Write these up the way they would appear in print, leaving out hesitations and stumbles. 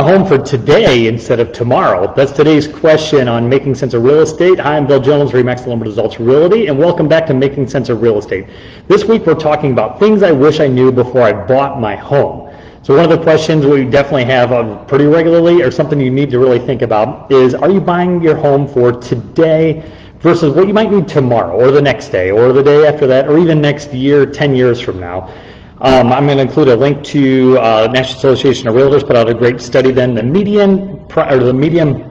a home for today instead of tomorrow? That's today's question on Making Sense of Real Estate. Hi, I'm Bill Jones, Remax Lumber Results Realty, and welcome back to Making Sense of Real Estate. This week we're talking about things I wish I knew before I bought my home. So one of the questions we definitely have pretty regularly, or something you need to really think about, is are you buying your home for today versus what you might need tomorrow, or the next day, or the day after that, or even next year, 10 years from now? I'm going to include a link to National Association of Realtors put out a great study. Then the median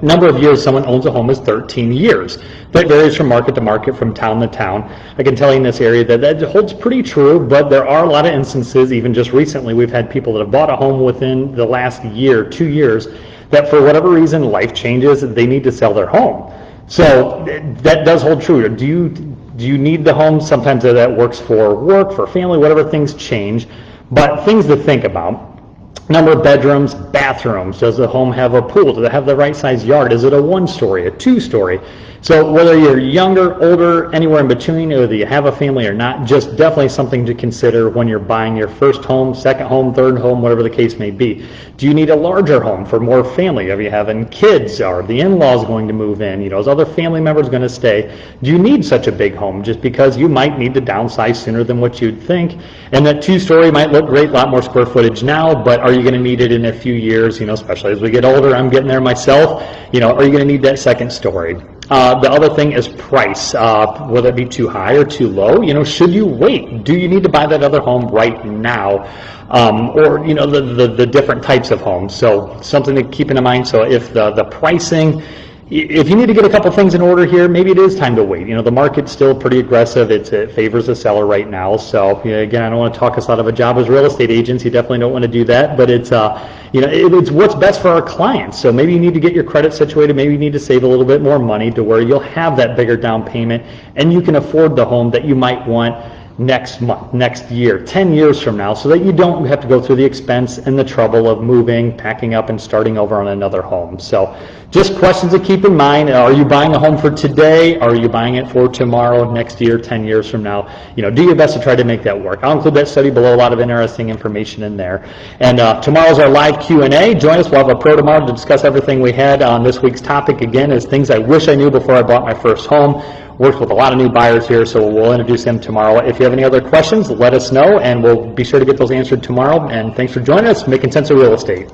number of years someone owns a home is 13 years. That varies from market to market, from town to town. I can tell you in this area that holds pretty true, but there are a lot of instances, even just recently, we've had people that have bought a home within the last year, 2 years, that for whatever reason, life changes, they need to sell their home. So that does hold true. Do you need the home? Sometimes that works for work, for family, whatever, things change. But things to think about: number of bedrooms, bathrooms. Does the home have a pool? Does it have the right size yard? Is it a 1-story, a 2-story? So whether you're younger, older, anywhere in between, or whether you have a family or not, just definitely something to consider when you're buying your first home, second home, third home, whatever the case may be. Do you need a larger home for more family? Are you having kids? Are the in-laws going to move in? Is other family members going to stay? Do you need such a big home just because you might need to downsize sooner than what you'd think? And that 2-story might look great, a lot more square footage now, but are you going to need it in a few years? Especially as we get older, I'm getting there myself. Are you going to need that second story? The other thing is price. Will it be too high or too low? Should you wait? Do you need to buy that other home right now? Or the different types of homes. So something to keep in mind. So if the pricing, if you need to get a couple things in order here, maybe it is time to wait. The market's still pretty aggressive. It favors the seller right now. So again, I don't want to talk us out of a job as real estate agents. You definitely don't want to do that. But it's it's what's best for our clients. So maybe you need to get your credit situated. Maybe you need to save a little bit more money to where you'll have that bigger down payment, and you can afford the home that you might want next month, next year, 10 years from now, so that you don't have to go through the expense and the trouble of moving, packing up, and starting over on another home. So just questions to keep in mind. Are you buying a home for today? Are you buying it for tomorrow, next year, 10 years from now? Do your best to try to make that work. I'll include that study below, a lot of interesting information in there. And tomorrow's our live Q&A. Join us. We'll have a pro tomorrow to discuss everything we had on this week's topic. Again, is things I wish I knew before I bought my first home. Worked with a lot of new buyers here, so we'll introduce them tomorrow. If you have any other questions, let us know, and we'll be sure to get those answered tomorrow. And thanks for joining us, Making Sense of Real Estate.